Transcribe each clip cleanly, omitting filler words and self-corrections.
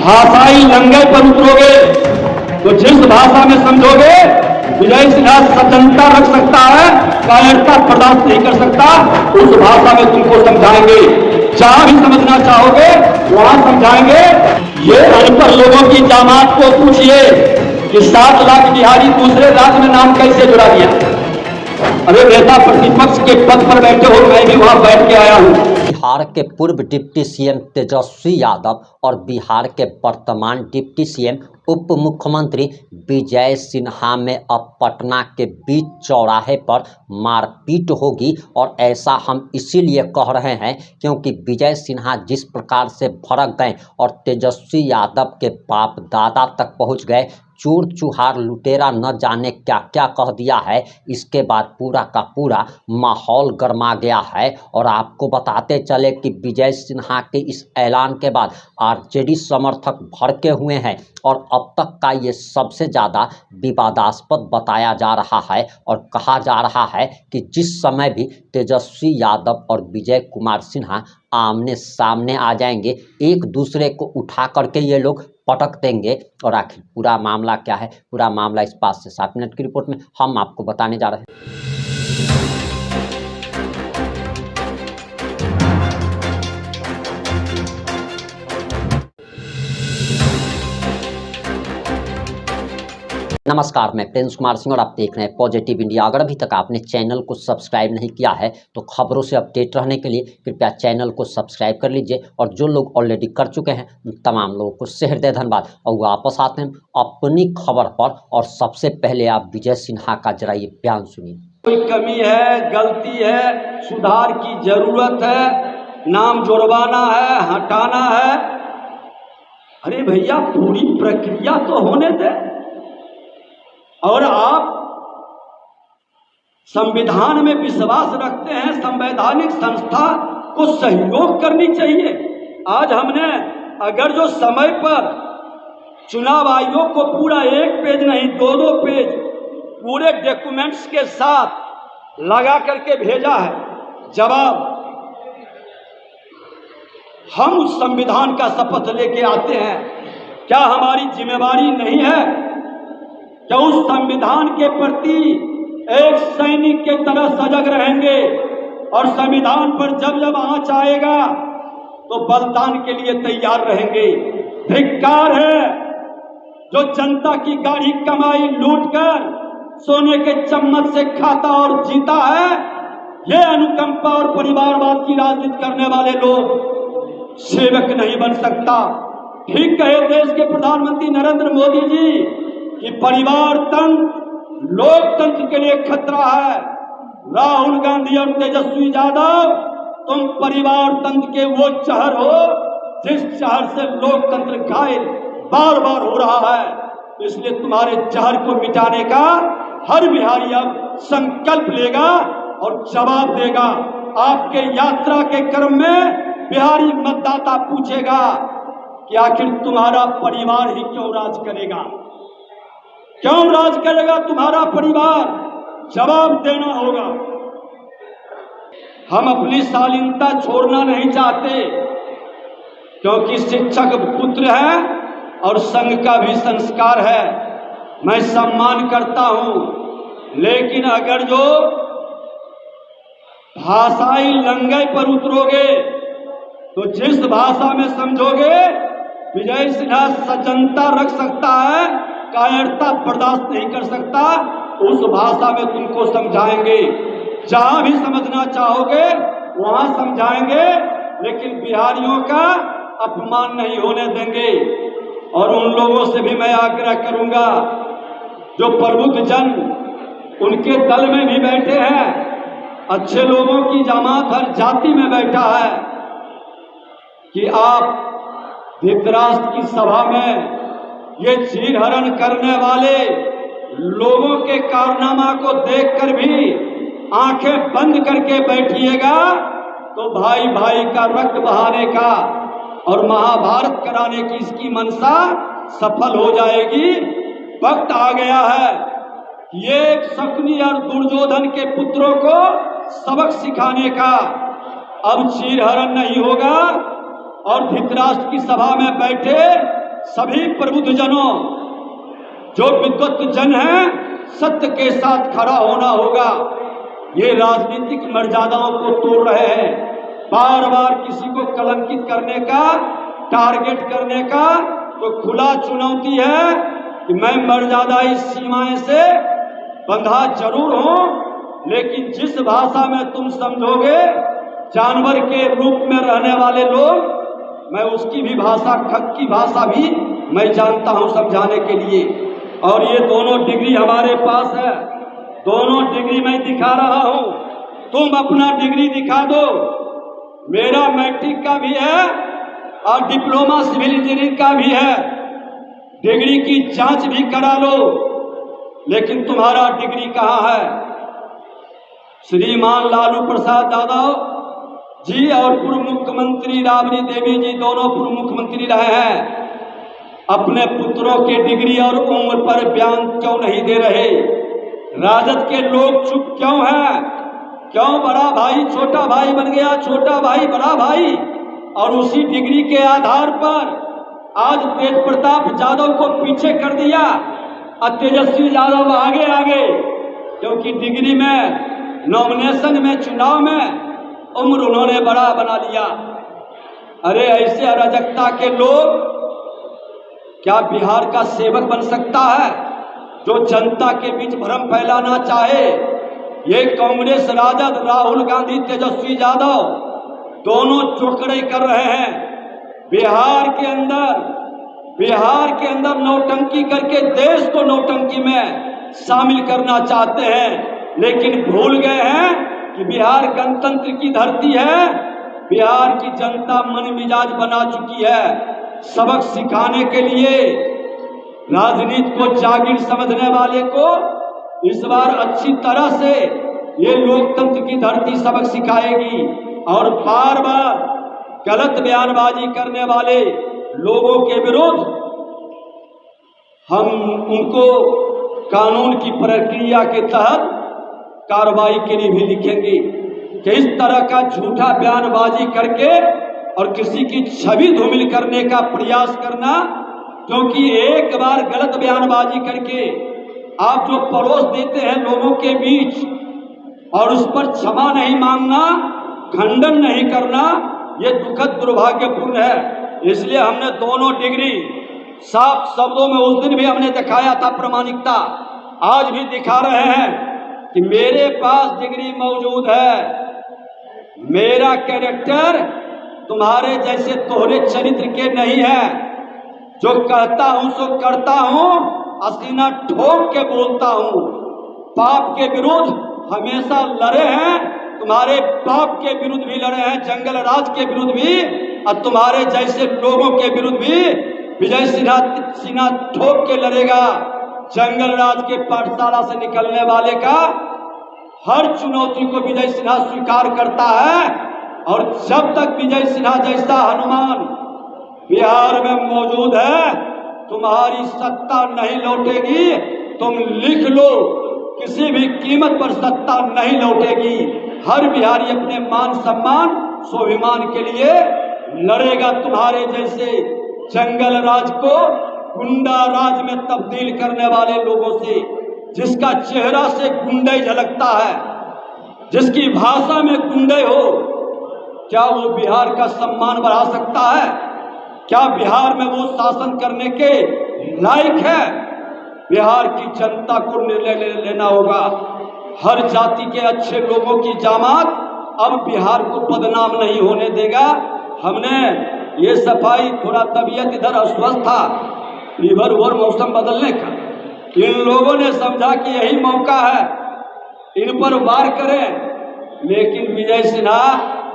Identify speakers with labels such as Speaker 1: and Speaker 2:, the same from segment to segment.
Speaker 1: भाषाई लंगे पर उतरोगे तो जिस भाषा में समझोगे विजय सिन्हा सजनता रख सकता है, कायरता बर्दाश्त नहीं कर सकता, उस भाषा में तुमको समझाएंगे। जहां भी समझना चाहोगे वहां समझाएंगे। ये अनपढ़ लोगों की जामात को पूछिए कि 7 लाख बिहारी दूसरे राज्य में नाम कैसे जुड़ा दिया। अरे नेता प्रतिपक्ष के पद पर बैठे हो, मैं भी वहां बैठ के आया हूं।
Speaker 2: बिहार के पूर्व डिप्टी सीएम तेजस्वी यादव और बिहार के वर्तमान डिप्टी सीएम उप मुख्यमंत्री विजय सिन्हा में अब पटना के बीच चौराहे पर मारपीट होगी। और ऐसा हम इसीलिए कह रहे हैं क्योंकि विजय सिन्हा जिस प्रकार से भड़क गए और तेजस्वी यादव के बाप दादा तक पहुंच गए, चोर चुहार लुटेरा न जाने क्या क्या कह दिया है, इसके बाद पूरा का पूरा माहौल गर्मा गया है। और आपको बताते चले कि विजय सिन्हा के इस ऐलान के बाद आरजेडी समर्थक भड़के हुए हैं और अब तक का ये सबसे ज़्यादा विवादास्पद बताया जा रहा है। और कहा जा रहा है कि जिस समय भी तेजस्वी यादव और विजय कुमार सिन्हा आमने सामने आ जाएंगे, एक दूसरे को उठा करके ये लोग पटक देंगे। और आखिर पूरा मामला क्या है, पूरा मामला इस 5 से 7 मिनट की रिपोर्ट में हम आपको बताने जा रहे हैं। नमस्कार, मैं प्रिंस कुमार सिंह और आप देख रहे हैं पॉजिटिव इंडिया। अगर अभी तक आपने चैनल को सब्सक्राइब नहीं किया है तो खबरों से अपडेट रहने के लिए कृपया चैनल को सब्सक्राइब कर लीजिए। और जो लोग ऑलरेडी कर चुके हैं उन तमाम लोगों को सहृदय धन्यवाद। और वापस आते हैं अपनी खबर पर। और सबसे पहले आप विजय सिन्हा का जरा ये बयान सुनिए।
Speaker 1: कोई कमी है, गलती है, सुधार की जरूरत है, नाम जुड़वाना है, हटाना है। अरे भैया, पूरी प्रक्रिया तो होने दे। और आप संविधान में विश्वास रखते हैं, संवैधानिक संस्था को सहयोग करनी चाहिए। आज हमने अगर जो समय पर चुनाव आयोग को पूरा 1 पेज नहीं 2-2 पेज पूरे डॉक्यूमेंट्स के साथ लगा करके भेजा है जवाब, हम उस संविधान का शपथ लेके आते हैं। क्या हमारी जिम्मेवारी नहीं है कि उस संविधान के प्रति एक सैनिक के तरह सजग रहेंगे और संविधान पर जब जब आंच आएगा तो बलिदान के लिए तैयार रहेंगे। धिक्कार है जो जनता की गाढ़ी कमाई लूटकर सोने के चम्मच से खाता और जीता है। ये अनुकंपा और परिवारवाद की राजनीति करने वाले लोग सेवक नहीं बन सकता। ठीक कहे देश के प्रधानमंत्री नरेंद्र मोदी जी कि परिवार तंत्र लोकतंत्र के लिए खतरा है। राहुल गांधी और तेजस्वी यादव, तुम परिवार तंत्र के वो जहर हो जिस जहर से लोकतंत्र घायल बार बार हो रहा है। इसलिए तुम्हारे जहर को मिटाने का हर बिहारी अब संकल्प लेगा और जवाब देगा। आपके यात्रा के क्रम में बिहारी मतदाता पूछेगा कि आखिर तुम्हारा परिवार ही क्यों राज करेगा, क्यों राज करेगा तुम्हारा परिवार? जवाब देना होगा। हम अपनी शालीनता छोड़ना नहीं चाहते क्योंकि शिक्षक पुत्र है और संघ का भी संस्कार है। मैं सम्मान करता हूं, लेकिन अगर जो भाषाई लंगई पर उतरोगे तो जिस भाषा में समझोगे विजय सिन्हा सजनता रख सकता है, कायरता बर्दाश्त नहीं कर सकता, उस भाषा में तुमको समझाएंगे। जहां भी समझना चाहोगे वहां समझाएंगे, लेकिन बिहारियों का अपमान नहीं होने देंगे। और उन लोगों से भी मैं आग्रह करूंगा जो प्रबुद्ध जन उनके दल में भी बैठे हैं, अच्छे लोगों की जमात हर जाति में बैठा है, कि आप धृतराष्ट्र की सभा में ये चीरहरण करने वाले लोगों के कारनामा को देखकर भी आंखें बंद करके बैठिएगा तो भाई भाई का रक्त बहाने का और महाभारत कराने की इसकी मंशा सफल हो जाएगी। वक्त आ गया है ये शकुनी और दुर्योधन के पुत्रों को सबक सिखाने का। अब चीरहरण नहीं होगा और धृतराष्ट्र की सभा में बैठे सभी प्रबुद्धजनों, जो विद्वत जन हैं, सत्य के साथ खड़ा होना होगा। ये राजनीतिक मर्यादाओं को तोड़ रहे हैं। बार बार किसी को कलंकित करने का, टारगेट करने का तो खुला चुनौती है कि मैं मर्यादाई सीमाएं से बंधा जरूर हूं, लेकिन जिस भाषा में तुम समझोगे जानवर के रूप में रहने वाले लोग, मैं उसकी भी भाषा, खक की भाषा भी मैं जानता हूं समझाने के लिए। और ये दोनों डिग्री हमारे पास है, दोनों डिग्री मैं दिखा रहा हूं। तुम अपना डिग्री दिखा दो। मेरा मैट्रिक का भी है और डिप्लोमा सिविल इंजीनियरिंग का भी है। डिग्री की जांच भी करा लो, लेकिन तुम्हारा डिग्री कहाँ है? श्रीमान लालू प्रसाद यादव जी और पूर्व मुख्यमंत्री राबड़ी देवी जी दोनों पूर्व मुख्यमंत्री रहे हैं। अपने पुत्रों के डिग्री और उम्र पर बयान क्यों नहीं दे रहे? राजद के लोग चुप क्यों हैं? क्यों बड़ा भाई छोटा भाई बन गया, छोटा भाई बड़ा भाई, और उसी डिग्री के आधार पर आज तेज प्रताप यादव को पीछे कर दिया और तेजस्वी यादव आगे आगे, क्योंकि डिग्री में, नॉमिनेशन में, चुनाव में उम्र उन्होंने बड़ा बना लिया। अरे ऐसे अराजकता के लोग क्या बिहार का सेवक बन सकता है? जो जनता के बीच भ्रम फैलाना चाहे, ये कांग्रेस, राजद, राहुल गांधी, तेजस्वी यादव दोनों चोकड़े कर रहे हैं। बिहार के अंदर नौटंकी करके देश को नौटंकी में शामिल करना चाहते हैं, लेकिन भूल गए हैं कि बिहार गणतंत्र की धरती है। बिहार की जनता मन मिजाज बना चुकी है। सबक सिखाने के लिए राजनीति को जागीर समझने वाले को इस बार अच्छी तरह से ये लोकतंत्र की धरती सबक सिखाएगी, और बार बार गलत बयानबाजी करने वाले लोगों के विरुद्ध हम उनको कानून की प्रक्रिया के तहत कार्रवाई के लिए भी लिखेंगे कि इस तरह का झूठा बयानबाजी करके और किसी की छवि धूमिल करने का प्रयास करना, क्योंकि एक बार गलत बयानबाजी करके आप जो परोस देते हैं लोगों के बीच और उस पर क्षमा नहीं मांगना, खंडन नहीं करना, ये दुखद दुर्भाग्यपूर्ण है। इसलिए हमने दोनों डिग्री साफ शब्दों में उस दिन भी हमने दिखाया था प्रामाणिकता, आज भी दिखा रहे हैं कि मेरे पास डिग्री मौजूद है। मेरा कैरेक्टर तुम्हारे जैसे तोहरे चरित्र के नहीं है। जो कहता हूं सो करता हूं, असीना ठोक के बोलता हूं। पाप के विरुद्ध हमेशा लड़े हैं, तुम्हारे बाप के विरुद्ध भी लड़े हैं, जंगल राज के विरुद्ध भी, और तुम्हारे जैसे लोगों के विरुद्ध भी विजय सिन्हा ठोक के लड़ेगा। जंगल राज के पाठशाला से निकलने वाले का हर चुनौती को विजय सिन्हा स्वीकार करता है, और जब तक विजय सिन्हा जैसा हनुमान बिहार में मौजूद है, तुम्हारी सत्ता नहीं लौटेगी। तुम लिख लो, किसी भी कीमत पर सत्ता नहीं लौटेगी। हर बिहारी अपने मान सम्मान स्वाभिमान के लिए लड़ेगा तुम्हारे जैसे जंगल राज को गुंडा राज में तब्दील करने वाले लोगों से। जिसका चेहरा से गुंडे झलकता है, जिसकी भाषा में गुंडे हो, क्या वो बिहार का सम्मान बढ़ा सकता है? क्या बिहार में वो शासन करने के लायक है? बिहार की जनता को निर्णय लेना होगा। हर जाति के अच्छे लोगों की जामात अब बिहार को बदनाम नहीं होने देगा। हमने ये सफाई, थोड़ा तबीयत इधर अस्वस्थ था, लीवर और मौसम बदलने का, इन लोगों ने समझा कि यही मौका है, इन पर वार करें, लेकिन विजय सिन्हा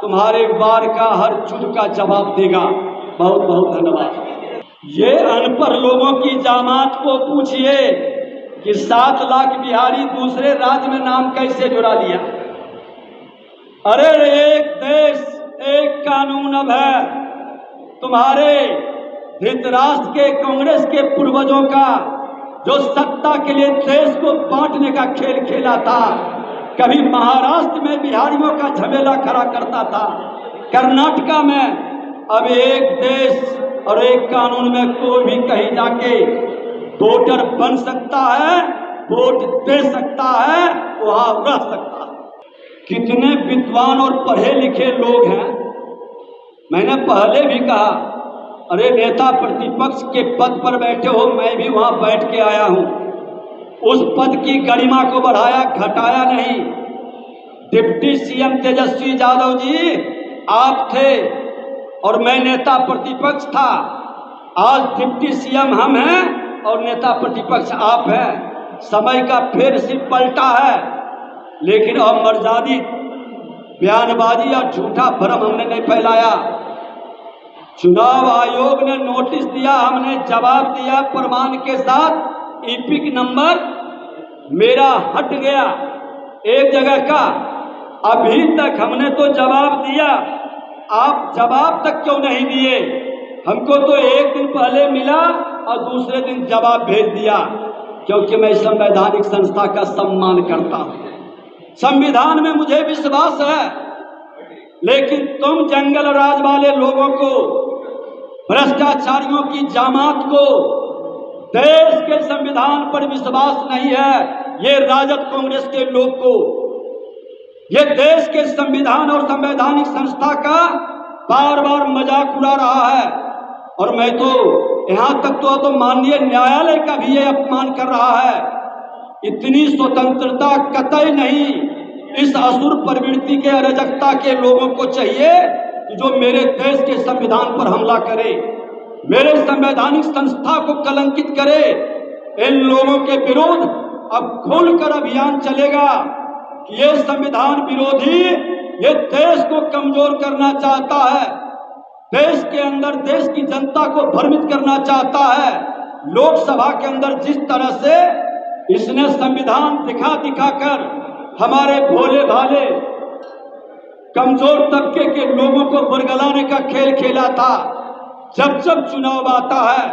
Speaker 1: तुम्हारे वार का हर जुद का जवाब देगा। बहुत बहुत धन्यवाद। ये अनपढ़ लोगों की जामात को पूछिए कि 7 लाख बिहारी दूसरे राज्य में नाम कैसे जुड़ा लिया। अरे एक देश एक कानून अब है। तुम्हारे धृतराष्ट्र के कांग्रेस के पूर्वजों का जो सत्ता के लिए देश को बांटने का खेल खेला था, कभी महाराष्ट्र में बिहारियों का झमेला खड़ा करता था, कर्नाटका में, अब एक देश और एक कानून में कोई भी कहीं जाके वोटर बन सकता है, वोट दे सकता है, वहां रह सकता है। कितने विद्वान और पढ़े लिखे लोग हैं। मैंने पहले भी कहा, अरे नेता प्रतिपक्ष के पद पर बैठे हो, मैं भी वहां बैठ के आया हूं। उस पद की गरिमा को बढ़ाया, घटाया नहीं। डिप्टी सीएम तेजस्वी यादव जी आप थे और मैं नेता प्रतिपक्ष था। आज डिप्टी सीएम हम हैं और नेता प्रतिपक्ष आप हैं। समय का फेर से पलटा है, लेकिन अमर्यादित बयानबाजी या झूठा भ्रम हमने नहीं फैलाया। चुनाव आयोग ने नोटिस दिया, हमने जवाब दिया प्रमाण के साथ। ईपिक नंबर मेरा हट गया एक जगह का, अभी तक हमने तो जवाब दिया, आप जवाब तक क्यों नहीं दिए? हमको तो एक दिन पहले मिला और दूसरे दिन जवाब भेज दिया, क्योंकि मैं संवैधानिक संस्था का सम्मान करता हूं। संविधान में मुझे विश्वास है, लेकिन तुम जंगल राज वाले लोगों को, भ्रष्टाचारियों की जमात को देश के संविधान पर विश्वास नहीं है। ये राजद कांग्रेस के लोग को ये देश के संविधान और संवैधानिक संस्था का बार बार मजाक उड़ा रहा है। और मैं तो यहां तक तो माननीय न्यायालय का भी ये अपमान कर रहा है। इतनी स्वतंत्रता कतई नहीं। इस असुर प्रवृत्ति के अराजकता के लोगों को चाहिए कि जो मेरे देश के संविधान पर हमला करे, मेरे संवैधानिक संस्था को कलंकित करे। इन लोगों के विरुद्ध अब खुलकर अभियान चलेगा कि ये संविधान विरोधी ये देश को कमजोर करना चाहता है, देश के अंदर देश की जनता को भ्रमित करना चाहता है। लोकसभा के अंदर जिस तरह से इसने संविधान दिखा दिखा कर हमारे भोले भाले कमजोर तबके के लोगों को बरगलाने का खेल खेला था, जब जब चुनाव आता है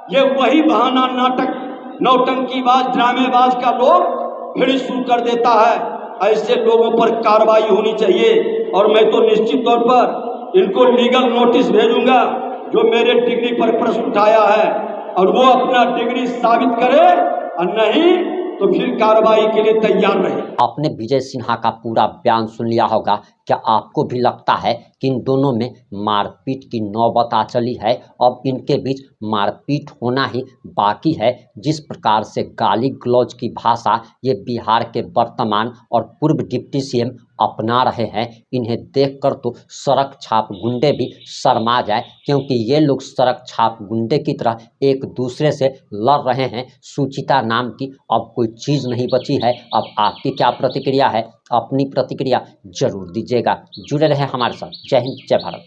Speaker 1: ये वही बहाना, नाटक, नौटंकीबाज, ड्रामेबाज का लोग फिर शुरू कर देता है। ऐसे लोगों पर कार्रवाई होनी चाहिए और मैं तो निश्चित तौर पर इनको लीगल नोटिस भेजूंगा जो मेरे डिग्री पर प्रश्न उठाया है, और वो अपना डिग्री साबित करे, और नहीं तो फिर कार्रवाई के लिए तैयार रहे।
Speaker 2: आपने विजय सिन्हा का पूरा बयान सुन लिया होगा। क्या आपको भी लगता है कि इन दोनों में मारपीट की नौबत आ चली है? अब इनके बीच मारपीट होना ही बाकी है। जिस प्रकार से गाली गलौज की भाषा ये बिहार के वर्तमान और पूर्व डिप्टी सीएम अपना रहे हैं, इन्हें देखकर तो सड़क छाप गुंडे भी शर्मा जाए, क्योंकि ये लोग सड़क छाप गुंडे की तरह एक दूसरे से लड़ रहे हैं। सुचिता नाम की अब कोई चीज़ नहीं बची है। अब आपकी क्या प्रतिक्रिया है? अपनी प्रतिक्रिया जरूर दीजिएगा। जुड़े रहे हमारे साथ। जय हिंद, जय भारत।